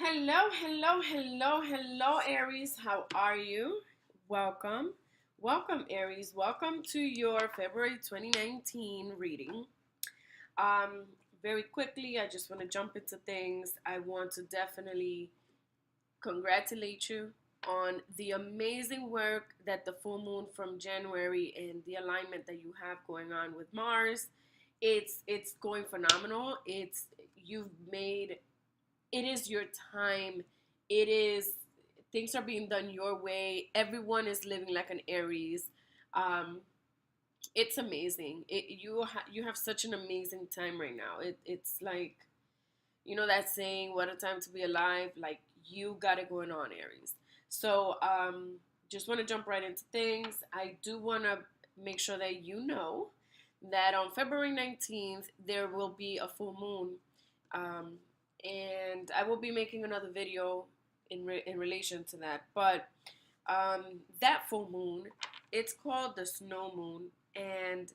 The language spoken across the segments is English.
Hello, hello, hello, hello, Aries. How are you? Welcome. Welcome, Aries. Welcome to your February 2019 reading. Um, Very quickly, I just want to jump into things. I want to definitely congratulate you on the amazing work that the full moon from January and the alignment that you have going on with Mars. It's going phenomenal. It's you've made it is your time. It is things are being done your way. Everyone is living like an Aries. Um, it's amazing. You have such an amazing time right now. It's like that saying, "What a time to be alive!" Like you got it going on, Aries. So just want to jump right into things. I do want to make sure that you know that on February 19th there will be a full moon. Um, and I will be making another video in relation to that. But that full moon, it's called the snow moon, and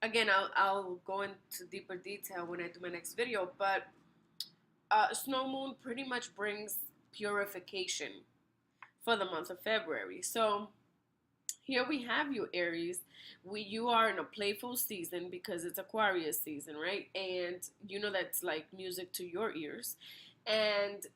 again, I'll go into deeper detail when I do my next video. But snow moon pretty much brings purification for the month of February. So here we have you, Aries. You are in a playful season because it's Aquarius season, right? And that's like music to your ears. And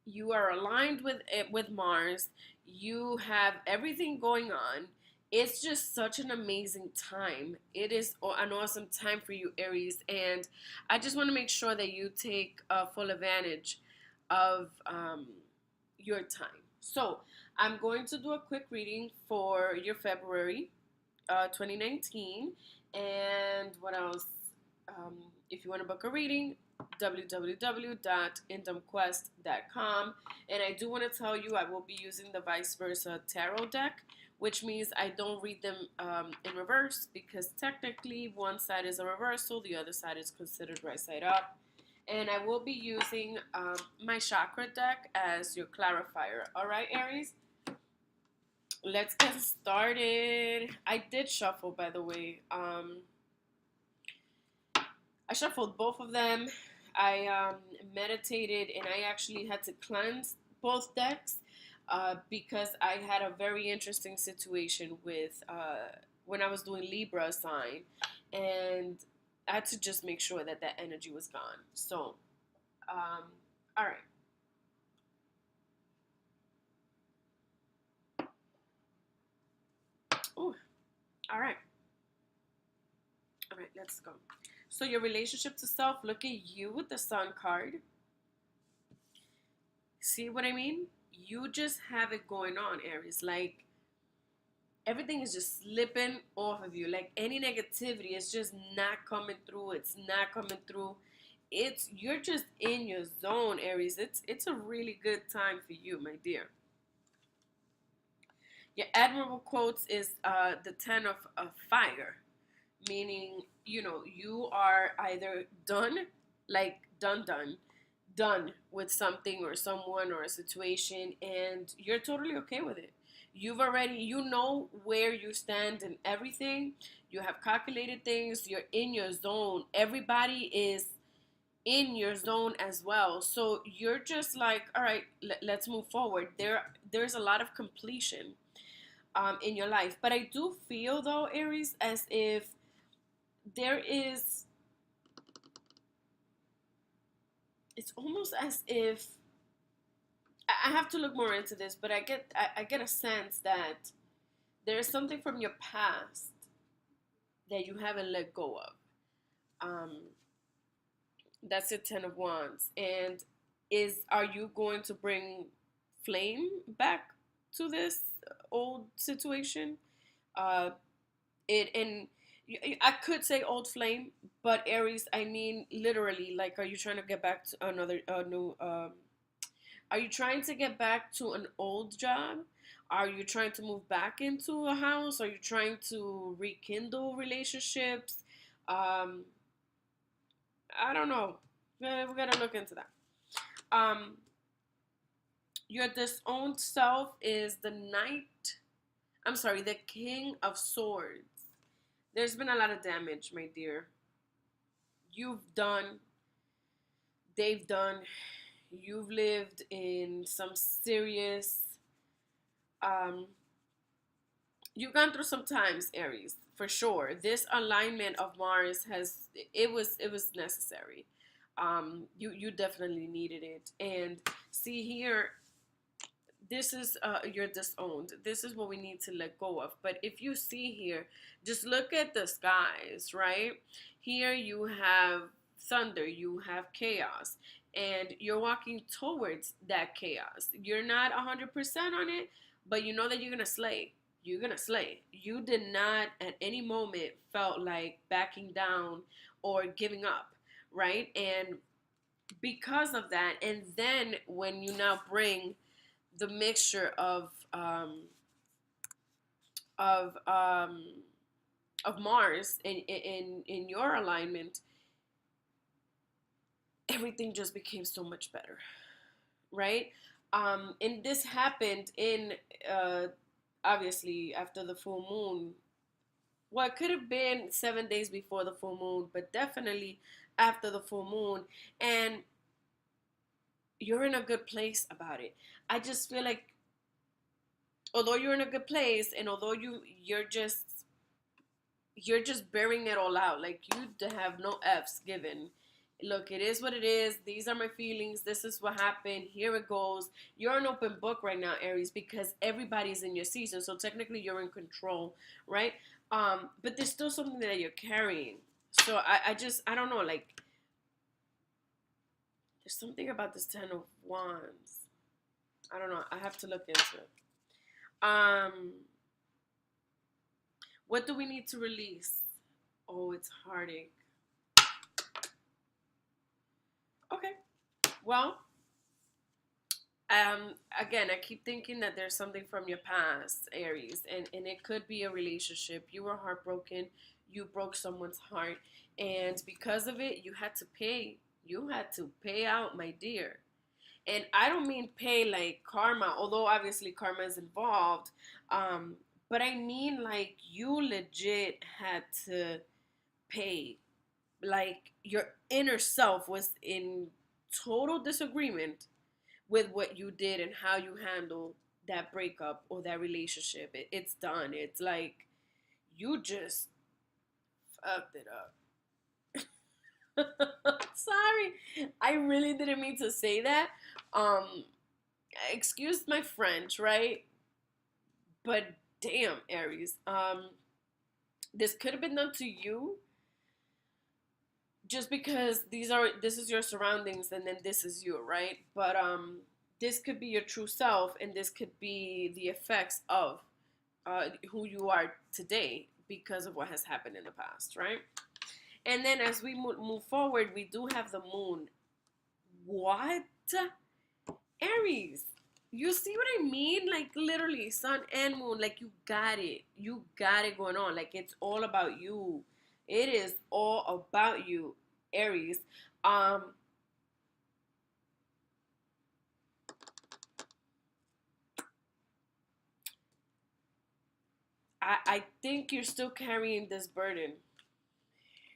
you are aligned with Mars. You have everything going on. It's just such an amazing time. It is an awesome time for you, Aries, and I just want to make sure that you take full advantage of your time. So I'm going to do a quick reading for your February 2019, and what else? Um, if you want to book a reading, www.indumquest.com. And I do want to tell you, I will be using the vice versa tarot deck, which means I don't read them in reverse because technically one side is a reversal, the other side is considered right side up. And I will be using my chakra deck as your clarifier. All right, Aries? Let's get started. I did shuffle, by the way. I shuffled both of them. I meditated and I actually had to cleanse both decks because I had a very interesting situation with when I was doing Libra sign, and I had to just make sure that that energy was gone. So, all right. Ooh, all right. All right, let's go. So your relationship to self, look at you with the Sun card. See what I mean? You just have it going on, Aries. Like everything is just slipping off of you. Like any negativity is just not coming through. It's not coming through. You're just in your zone, Aries. It's a really good time for you, my dear. Your admirable quotes is the Ten of Fire, meaning you are either done, like done with something or someone or a situation, and you're totally okay with it. You know where you stand and everything. You have calculated things. You're in your zone. Everybody is in your zone as well. So you're just like, all right, let's move forward. There's a lot of completion in your life. But I do feel though, Aries, as if there is, it's almost as if I have to look more into this, but I get a sense that there is something from your past that you haven't let go of. Um, that's the Ten of Wands, and are you going to bring flame back to this old situation? Uh, it and I could say old flame, but Aries, I mean literally. Like, are you trying to get back to another new? Are you trying to get back to an old job? Are you trying to move back into a house? Are you trying to rekindle relationships? Um, I don't know. We gotta look into that. Um, your disowned self is the knight. I'm sorry, the King of Swords. There's been a lot of damage, my dear. You've done, they've done. You've lived in some serious, um, you've gone through some times, Aries, for sure. This alignment of Mars it was necessary. You definitely needed it. And see here, this is you're disowned. This is what we need to let go of. But if you see here, just look at the skies, right? Here you have thunder, you have chaos, and you're walking towards that chaos. You're not 100% on it, but you know that you're gonna slay. You're gonna slay. You did not at any moment felt like backing down or giving up, right? And because of that, and then when you now bring the mixture of um, of Mars in your alignment, everything just became so much better, right? And this happened in uh, obviously after the full moon. Well, it could have been 7 days before the full moon, but definitely after the full moon. And you're in a good place about it. I just feel like although you're in a good place and although you're just bearing it all out. Like you have no F's given. Look, it is what it is. These are my feelings. This is what happened. Here it goes. You're an open book right now, Aries, because everybody's in your season. So technically you're in control, right? But there's still something that you're carrying. So I don't know, like there's something about this Ten of Wands. I don't know. I have to look into it. Um, what do we need to release? Oh, it's heartache. Okay. Well, again, I keep thinking that there's something from your past, Aries, and it could be a relationship. You were heartbroken, you broke someone's heart, and because of it, you had to pay. You had to pay out, my dear. And I don't mean pay like karma, although obviously karma is involved. Um, but I mean like you legit had to pay. Like your inner self was in total disagreement with what you did and how you handled that breakup or that relationship. It's done. It's like you just fucked it up. Sorry, I really didn't mean to say that. Um, excuse my French, right? But damn, Aries. This could have been done to you just because this is your surroundings and then this is you, right? But this could be your true self and this could be the effects of who you are today because of what has happened in the past, right? And then as we move forward, we do have the moon. What? Aries. You see what I mean? Like literally, sun and moon. Like you got it. You got it going on. Like it's all about you. It is all about you, Aries. Um, I think you're still carrying this burden,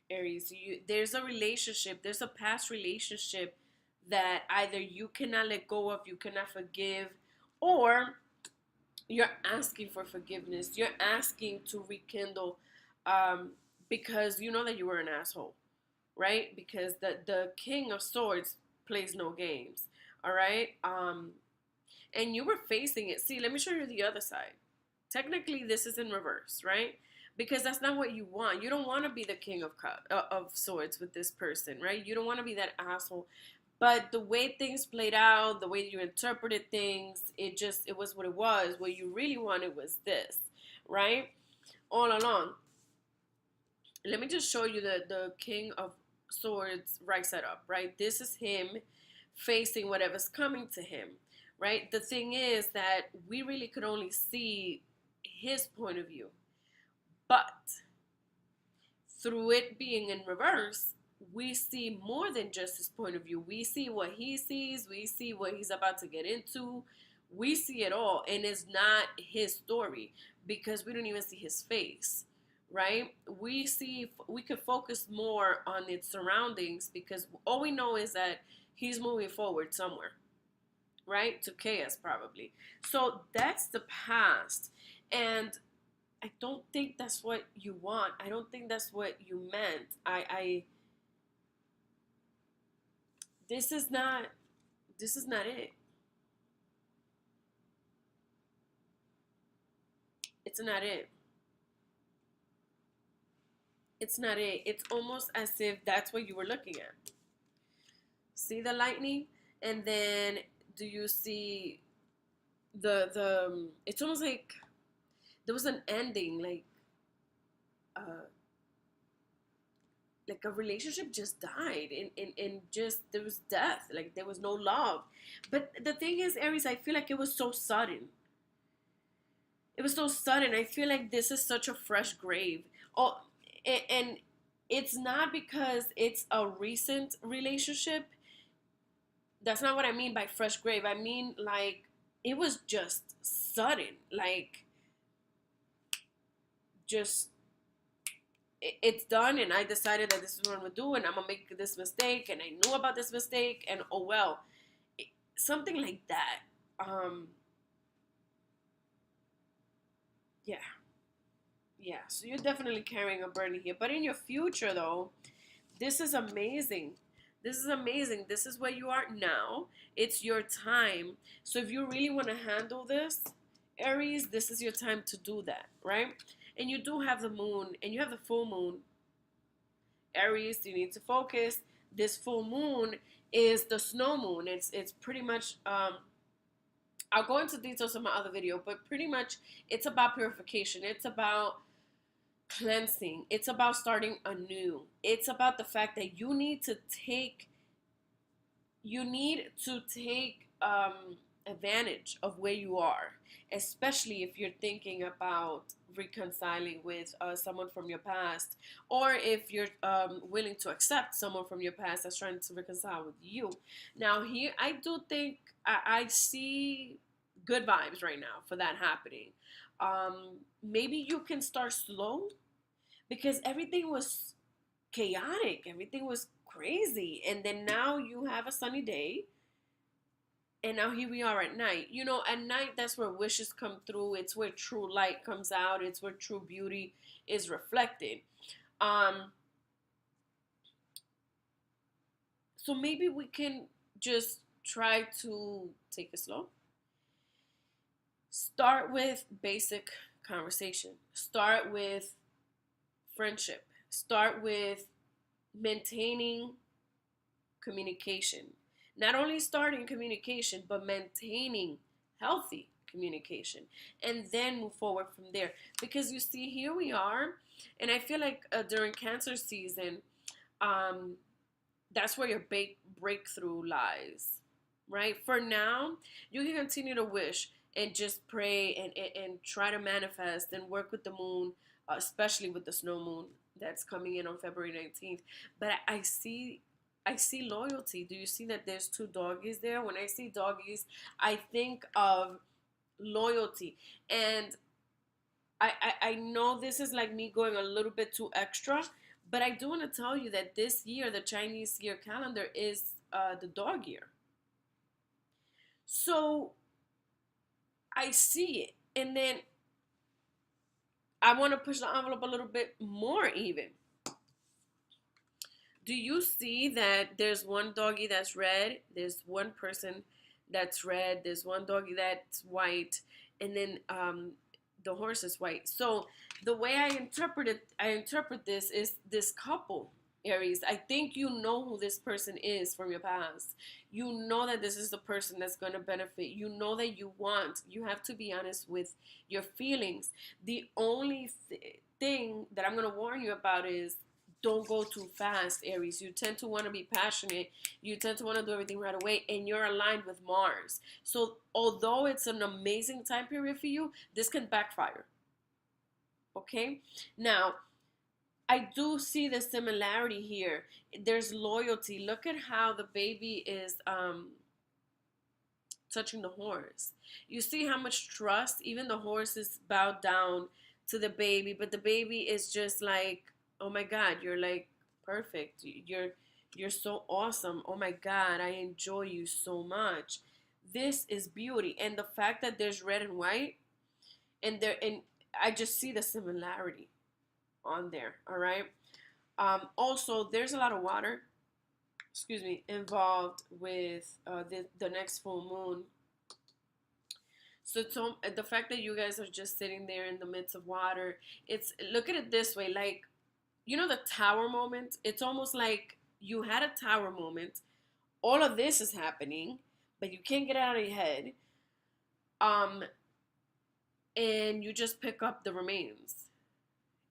Aries. There's a relationship. There's a past relationship that either you cannot let go of, you cannot forgive, or you're asking for forgiveness. You're asking to rekindle, um, because you know that you were an asshole, right? Because the King of Swords plays no games. All right. And you were facing it. See, let me show you the other side. Technically, this is in reverse, right? Because that's not what you want. You don't want to be the king of swords with this person, right? You don't want to be that asshole. But the way things played out, the way you interpreted things, it was what it was. What you really wanted was this, right? All along. Let me just show you the king of swords right side up, right? This is him facing whatever's coming to him, right? The thing is that we really could only see his point of view, but through it being in reverse, we see more than just his point of view. We see what he sees, we see what he's about to get into, we see it all, and it's not his story because we don't even see his face, right? We could focus more on its surroundings because all we know is that He's moving forward somewhere, right? To chaos, probably. So that's the past. And I don't think that's what you want. I don't think that's what you meant. This is not, this is not it. It's not it. It's not it. It's almost as if that's what you were looking at. See the lightning? And then do you see the it's almost like there was an ending, uh like a relationship just died, and just there was death, like there was no love. But the thing is, Aries, I feel like it was so sudden. It was so sudden. I feel like this is such a fresh grave. Oh, and it's not because it's a recent relationship. That's not what I mean by fresh grave. I mean, like, it was just sudden. Like, just it's done, and I decided that this is what I'm gonna do, and I'm gonna make this mistake, and I knew about this mistake, and oh well, something like that. Um, yeah, yeah. So you're definitely carrying a burden here, but in your future, though, this is amazing. This is amazing. This is where you are now. It's your time. So if you really want to handle this, Aries, this is your time to do that, right? And you do have the moon, and you have the full moon. Aries, you need to focus. This full moon is the snow moon. It's pretty much I'll go into details in my other video, but pretty much it's about purification. It's about cleansing. It's about starting anew. It's about the fact that you need to take advantage of where you are, especially if you're thinking about reconciling with someone from your past, or if you're willing to accept someone from your past that's trying to reconcile with you. Now, here, I do think I see good vibes right now for that happening. Maybe you can start slow because everything was chaotic, everything was crazy, and then now you have a sunny day, and now here we are at night. You know, at night, that's where wishes come through. It's where true light comes out. It's where true beauty is reflected. um so maybe we can just try to take it slow. Start with basic conversation, start with friendship, start with maintaining communication. Not only starting communication, but maintaining healthy communication, and then move forward from there. Because you see, here we are, and I feel like during Cancer season, um, that's where your breakthrough lies, right? For now, you can continue to wish and just pray, and try to manifest and work with the moon, especially with the snow moon that's coming in on February 19th. But I see loyalty. Do you see that there's two doggies there? When I see doggies, I think of loyalty. And I know this is like me going a little bit too extra, but I do want to tell you that this year, the Chinese year calendar, is the dog year. So I see it. And then I want to push the envelope a little bit more, even. Do you see that there's one doggy that's red, there's one person that's red, there's one doggy that's white, and then the horse is white. So the way I interpret this is this couple, Aries. I think you know who this person is from your past. You know that this is the person that's going to benefit. You know that you have to be honest with your feelings. The only thing that I'm going to warn you about is don't go too fast, Aries. You tend to want to be passionate. You tend to want to do everything right away, and you're aligned with Mars. So although it's an amazing time period for you, this can backfire. Okay? Now, I do see the similarity here. There's loyalty. Look at how the baby is touching the horse. You see how much trust, even the horse is bowed down to the baby, but the baby is just like, oh my God, you're like perfect. You're so awesome. Oh my God, I enjoy you so much. This is beauty. And the fact that there's red and white, and I just see the similarity on there. All right. Also, there's a lot of water, excuse me, involved with the next full moon. So the fact that you guys are just sitting there in the midst of water, it's, look at it this way, like, you know, the tower moment. It's almost like you had a tower moment. All of this is happening, but you can't get out of your head. Um, and you just pick up the remains,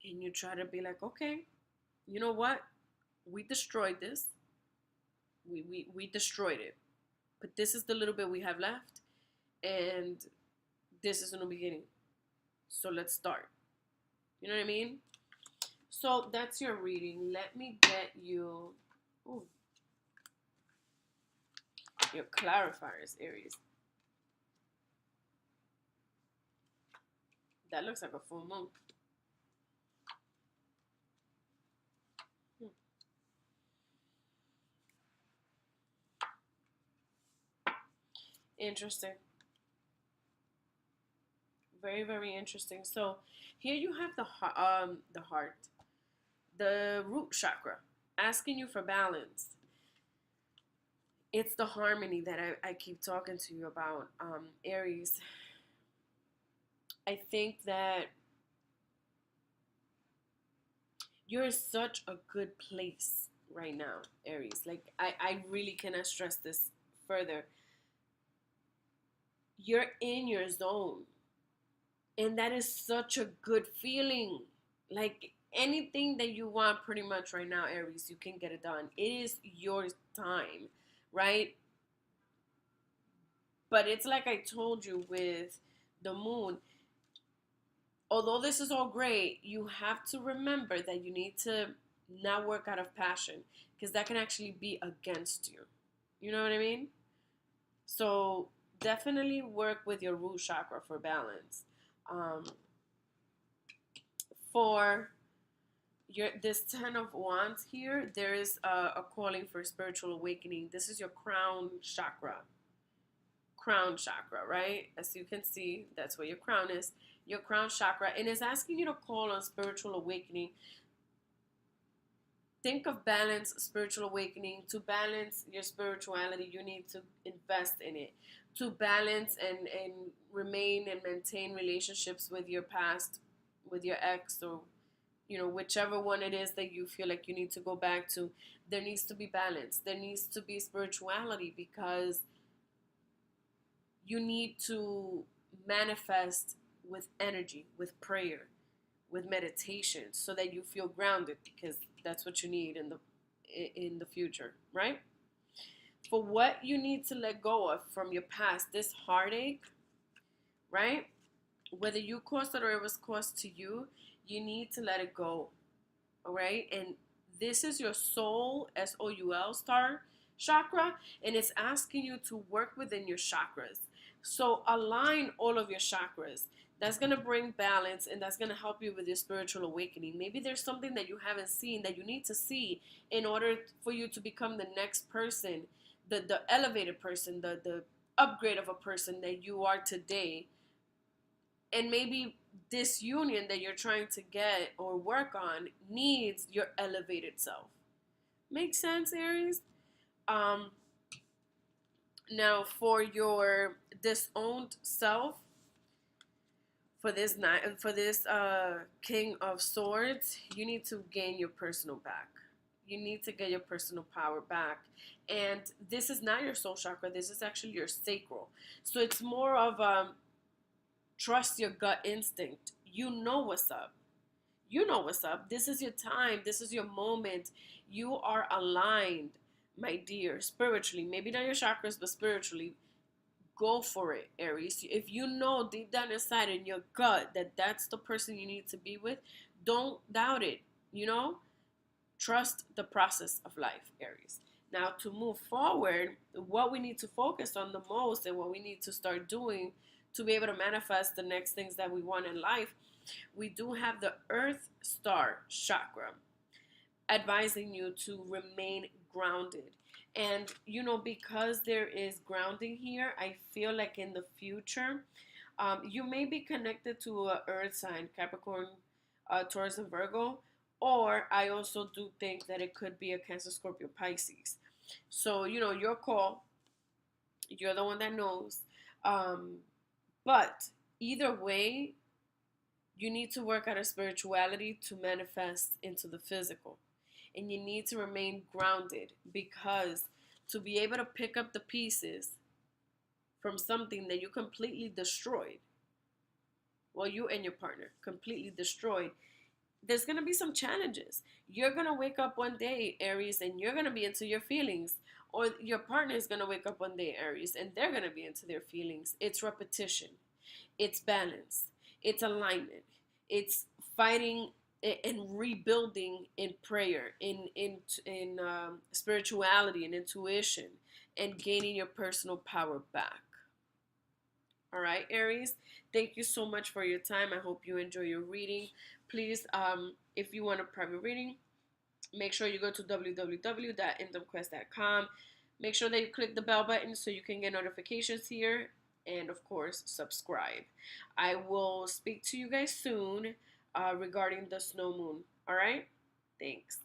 and you try to be like, okay, you know what? We destroyed this. We destroyed it, but this is the little bit we have left, and this is a new beginning. So let's start. You know what I mean? So that's your reading. Let me get you, ooh, your clarifiers, Aries. That looks like a full moon. Hmm. Interesting. Very, very interesting. So here you have the heart, the root chakra, asking you for balance. It's the harmony that I keep talking to you about, Aries. I think that you're in such a good place right now, Aries. Like, I really cannot stress this further. You're in your zone. And that is such a good feeling. Like, anything that you want pretty much right now, Aries, you can get it done. It is your time, right? But it's like I told you with the moon, although this is all great, you have to remember that you need to not work out of passion, because that can actually be against you. You know what I mean? So definitely work with your root chakra for balance. Um, for your this 10 of wands here, there is a calling for spiritual awakening. This is your crown chakra, right? As you can see, that's where your crown is, your crown chakra, and it's asking you to call on spiritual awakening. Think of balance, spiritual awakening. To balance your spirituality, you need to invest in it. To balance and remain and maintain relationships with your past, with your ex, or whichever one it is that you feel like you need to go back to, there needs to be balance. There needs to be spirituality, because you need to manifest with energy, with prayer, with meditation, so that you feel grounded, because that's what you need in the future, right? For what you need to let go of from your past, this heartache, right? Whether you caused it or it was caused to you, you need to let it go. All right? And this is your soul, SOUL star chakra, and it's asking you to work within your chakras. So align all of your chakras. That's going to bring balance, and that's going to help you with your spiritual awakening. Maybe there's something that you haven't seen that you need to see in order for you to become the next person, the elevated person, the upgrade of a person that you are today. And maybe this union that you're trying to get or work on needs your elevated self. Make sense, Aries? Um, Now, for your disowned self, for this King of Swords, you need to gain your personal back. You need to get your personal power back. And this is not your soul chakra. This is actually your sacral. So it's more of trust your gut instinct. You know what's up. You know what's up. This is your time. This is your moment. You are aligned, my dear, spiritually. Maybe not your chakras, but spiritually. Go for it, Aries. If you know deep down inside in your gut that that's the person you need to be with, don't doubt it. You know, trust the process of life, Aries. Now, to move forward, what we need to focus on the most and what we need to start doing to be able to manifest the next things that we want in life, we do have the Earth Star chakra. advising you to remain grounded. And because there is grounding here, I feel like in the future, you may be connected to a earth sign, Capricorn, Taurus, and Virgo. Or I also do think that it could be a Cancer, Scorpio, Pisces. So, your call. You're the one that knows. Um, but either way, you need to work out a spirituality to manifest into the physical. And you need to remain grounded, because to be able to pick up the pieces from something that you completely destroyed, well, you and your partner completely destroyed, there's going to be some challenges. You're going to wake up one day, Aries, and you're going to be into your feelings. Or your partner is going to wake up one day, Aries, and they're going to be into their feelings. It's repetition, it's balance, it's alignment, it's fighting and rebuilding in prayer, in spirituality and intuition, and gaining your personal power back. All right, Aries, thank you so much for your time. I hope you enjoy your reading. Please, if you want a private reading, make sure you go to www.indomquest.com. Make sure that you click the bell button so you can get notifications here. And of course, subscribe. I will speak to you guys soon regarding the snow moon. All right? Thanks.